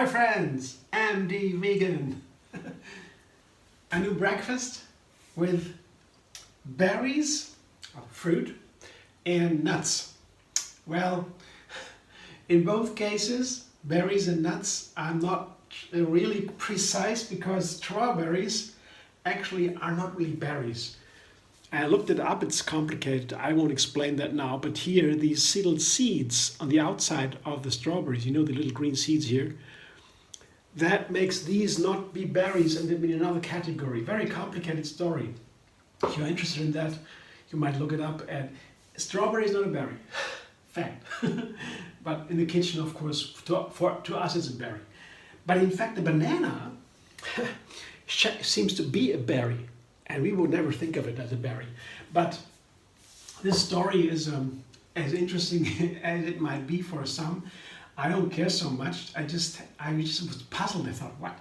Hi friends, MD Vegan. A new breakfast with berries, fruit, and nuts. Well, in both cases, berries and nuts, I'm not really precise because strawberries actually are not really berries. I looked it up, it's complicated, I won't explain that now, but here these little seeds on the outside of the strawberries, you know the little green seeds here, that makes these not be berries and them in another category. Very complicated story. If you're interested in that, you might look it up. And strawberry is not a berry, fact. But in the kitchen, of course, to us it's a berry. But in fact, the banana seems to be a berry, and we would never think of it as a berry. But this story is as interesting as it might be for some. I don't care so much. I just was puzzled. I thought, what,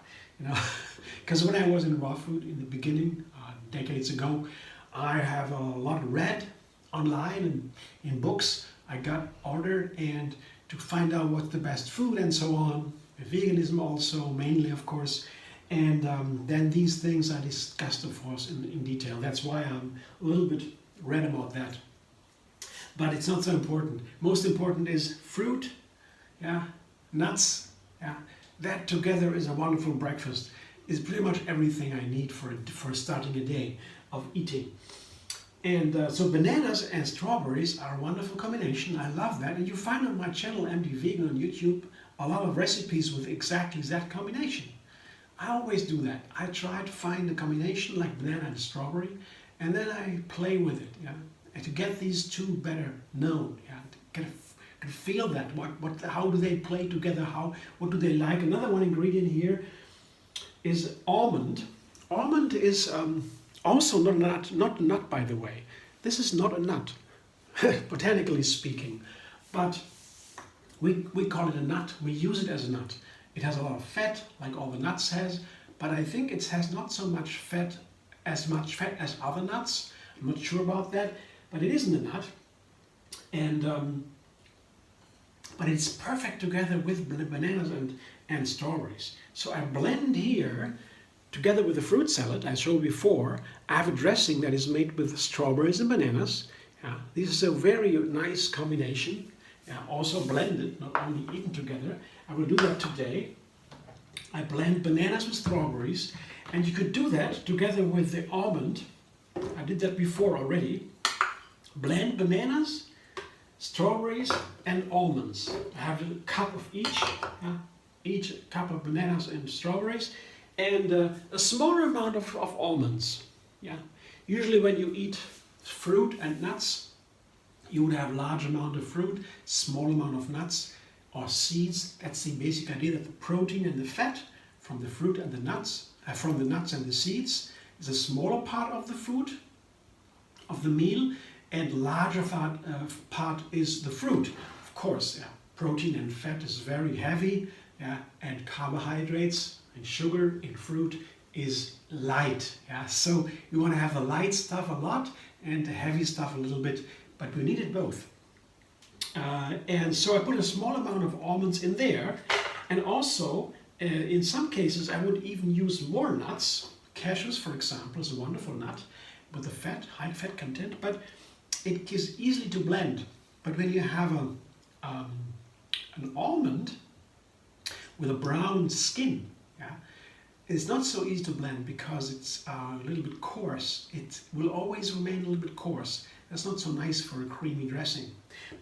because when I was in raw food in the beginning, decades ago, I have a lot read online and in books. I got ordered and to find out what's the best food and so on. Veganism also, mainly of course. And then these things are discussed, of course, in detail. That's why I'm a little bit read about that. But it's not so important. Most important is fruit, nuts. That together is a wonderful breakfast. It's pretty much everything I need for starting a day of eating. And so bananas and strawberries are a wonderful combination. I love that. And you find on my channel, MD Vegan on YouTube, a lot of recipes with exactly that combination. I always do that. I try to find a combination like banana and strawberry, and then I play with it, and to get these two better known, to feel that. How do they play together? What do they like? Another one ingredient here is almond. Almond is also not a nut, by the way. This is not a nut, botanically speaking, but we call it a nut. We use it as a nut. It has a lot of fat, like all the nuts has, but I think it has not so much fat as other nuts. I'm not sure about that, but it isn't a nut. And but it's perfect together with bananas and strawberries. So I blend here, together with the fruit salad I showed before. I have a dressing that is made with strawberries and bananas. This is a very nice combination. Also blended, not only eaten together. I will do that today. I blend bananas with strawberries, and you could do that together with the almond. I did that before already. Blend bananas, strawberries, and almonds. I have a cup of each cup of bananas and strawberries, and a smaller amount of almonds. Usually when you eat fruit and nuts, you would have a large amount of fruit, small amount of nuts or seeds. That's the basic idea, that the protein and the fat from the fruit and the nuts, from the nuts and the seeds, is a smaller part of the food, of the meal, and larger part is the fruit. Of course, protein and fat is very heavy, and carbohydrates and sugar in fruit is light. So you want to have the light stuff a lot and the heavy stuff a little bit, but we needed both. And so I put a small amount of almonds in there, and also in some cases I would even use more nuts. Cashews, for example, is a wonderful nut with a high fat content, but it is easily to blend. But when you have an almond with a brown skin, it's not so easy to blend because it's a little bit coarse. It will always remain a little bit coarse. That's not so nice for a creamy dressing.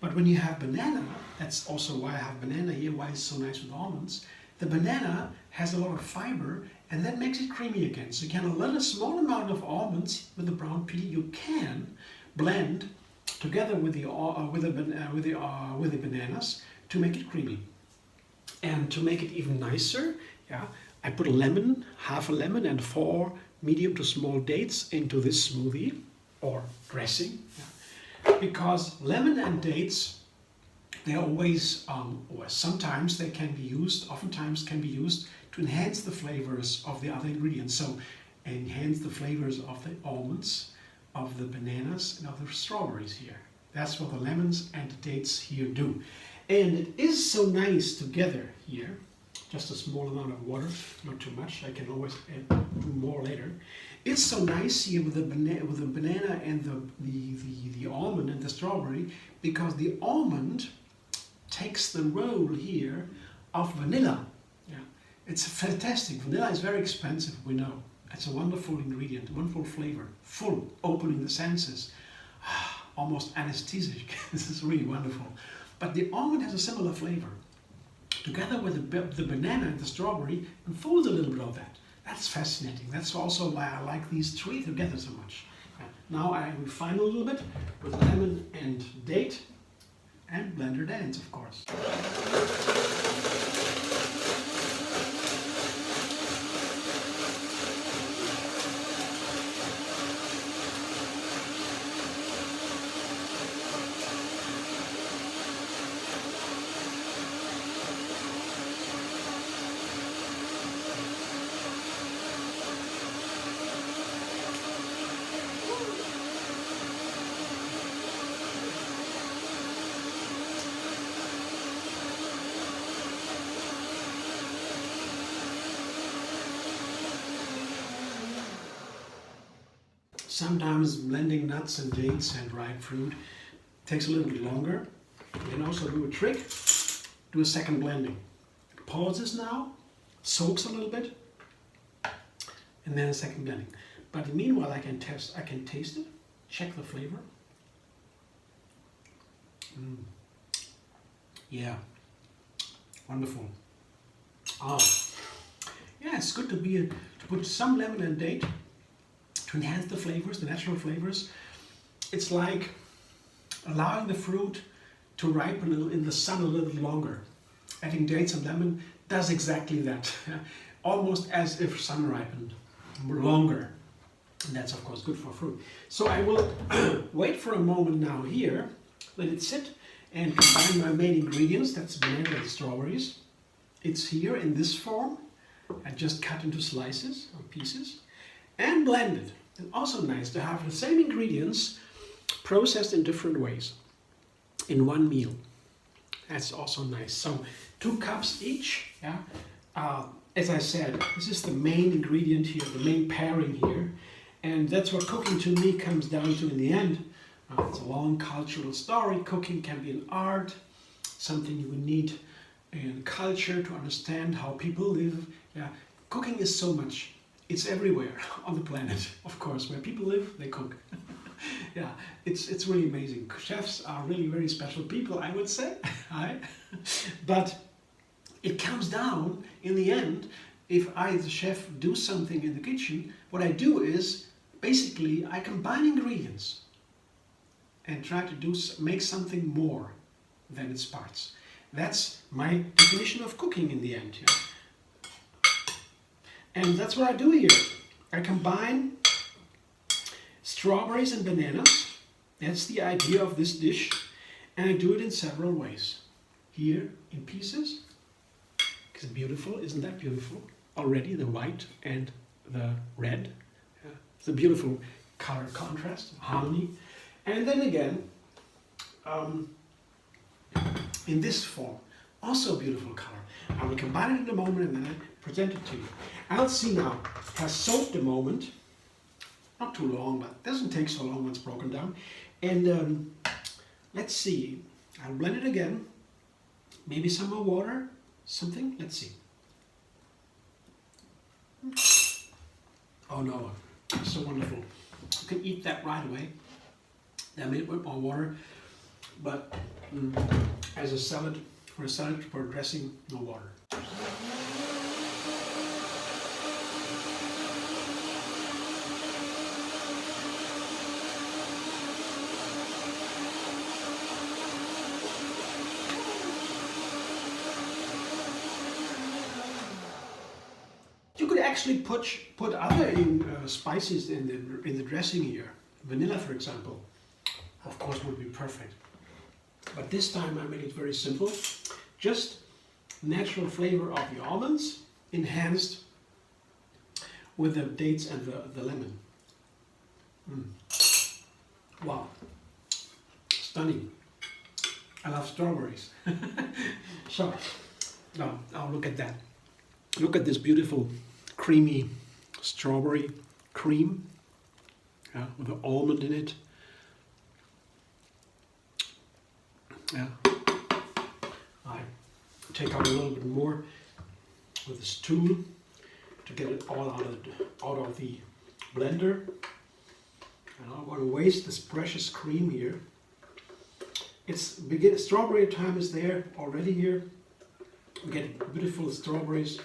But when you have banana, that's also why I have banana here, why it's so nice with almonds. The banana has a lot of fiber, and that makes it creamy again. So you can a small amount of almonds with the brown peel. You can blend together with the bananas to make it creamy. And to make it even nicer, I put a lemon, half a lemon, and 4 medium to small dates into this smoothie or dressing, because lemon and dates, they always, or sometimes they can be used, oftentimes can be used to enhance the flavors of the other ingredients. So enhance the flavors of the almonds, of the bananas, and of the strawberries here. That's what the lemons and the dates here do. And it is so nice together here just a small amount of water, not too much. I can always do more later. It's so nice here with the banana and the almond and the strawberry, because the almond takes the role here of vanilla. Yeah, it's fantastic. Vanilla is very expensive, we know. It's a wonderful ingredient, wonderful flavor, full, opening the senses, almost anesthetic. This is really wonderful. But the almond has a similar flavor. Together with the banana and the strawberry, unfolds a little bit of that. That's fascinating. That's also why I like these three together so much. Now I refine a little bit with lemon and date and blender dance, of course. Sometimes blending nuts and dates and ripe fruit takes a little bit longer. You can also do a trick, do a second blending. Pauses now, soaks a little bit, and then a second blending. But meanwhile I can taste it, check the flavor. Yeah, wonderful. Oh, yeah, it's good to put some lemon and date to enhance the flavors, the natural flavors. It's like allowing the fruit to ripen in the sun a little longer. Adding dates and lemon does exactly that. Almost as if sun ripened longer. And that's of course good for fruit. So I will wait for a moment now here, let it sit, and combine my main ingredients. That's banana and strawberries. It's here in this form. I just cut into slices or pieces and blend it. It's also nice to have the same ingredients processed in different ways in one meal. That's also nice. So 2 cups each. Yeah. As I said, this is the main ingredient here, the main pairing here, and that's what cooking to me comes down to in the end. It's a long cultural story. Cooking can be an art, something you would need in culture to understand how people live. Yeah. Cooking is so much. It's everywhere on the planet, of course. Where people live, they cook. Yeah, it's really amazing. Chefs are really very special people, I would say. Right? But it comes down, in the end, if I, the chef, do something in the kitchen, what I do is, basically, I combine ingredients and try to make something more than its parts. That's my definition of cooking in the end. Yeah? And that's what I do here. I combine strawberries and bananas. That's the idea of this dish. And I do it in several ways. Here in pieces. It's beautiful, isn't that beautiful? Already the white and the red. Yeah. It's a beautiful color contrast, harmony. And then again, in this form, also beautiful color. I will combine it in a moment and then I present it to you. I'll see now, it has soaked a moment, not too long, but it doesn't take so long when it's broken down. And let's see, I'll blend it again, maybe some more water, something, let's see. Oh no, it's so wonderful. You can eat that right away. I made it with more water, but as a salad, for a salad, for a dressing, no water. You could actually put other spices in the dressing here. Vanilla, for example, of course, would be perfect. But this time I made it very simple. Just natural flavor of the almonds, enhanced with the dates and the lemon. Wow, stunning. I love strawberries. So, now look at that. Look at this beautiful creamy strawberry cream, yeah, with the almond in it. Yeah. I take out a little bit more with this tool to get it all out of the blender. And I don't want to waste this precious cream here. Strawberry time is there already here. We get beautiful strawberries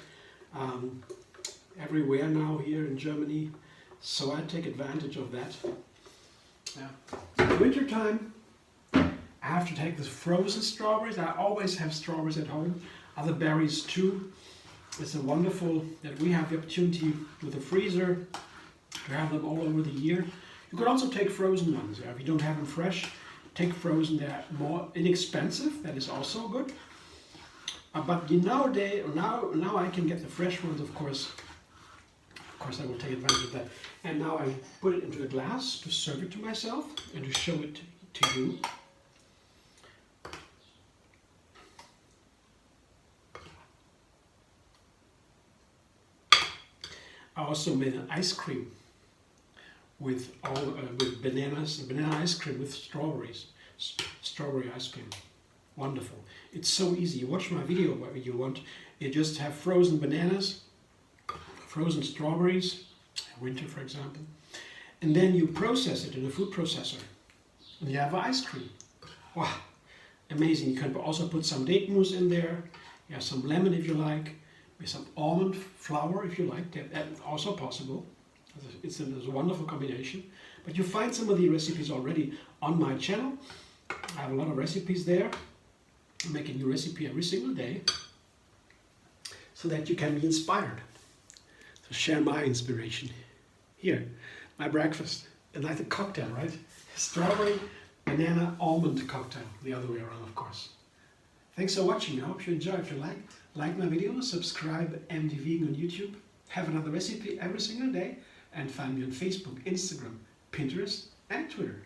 everywhere now here in Germany, so I take advantage of that. Yeah. In winter time, I have to take the frozen strawberries. I always have strawberries at home, other berries too. It's a wonderful that we have the opportunity with the freezer to have them all over the year. You could also take frozen ones. If you don't have them fresh, take frozen. They're more inexpensive. That is also good. But now I can get the fresh ones, of course. Of course, I will take advantage of that. And now I put it into a glass to serve it to myself and to show it to you. I also made an ice cream with bananas, banana ice cream with strawberries, strawberry ice cream. Wonderful. It's so easy. You watch my video whatever you want. You just have frozen bananas, frozen strawberries, winter for example, and then you process it in a food processor and you have ice cream. Wow, amazing. You can also put some date mousse in there. You have some lemon if you like. With some almond flour if you like, that's also possible. It's a wonderful combination. But you find some of the recipes already on my channel. I have a lot of recipes there. I make a new recipe every single day so that you can be inspired. So share my inspiration. Here, my breakfast. A nice cocktail, right? Strawberry, banana, almond cocktail. The other way around, of course. Thanks for watching. I hope you enjoy. If you like my videos, subscribe MD Vegan on YouTube. Have another recipe every single day. And find me on Facebook, Instagram, Pinterest, and Twitter.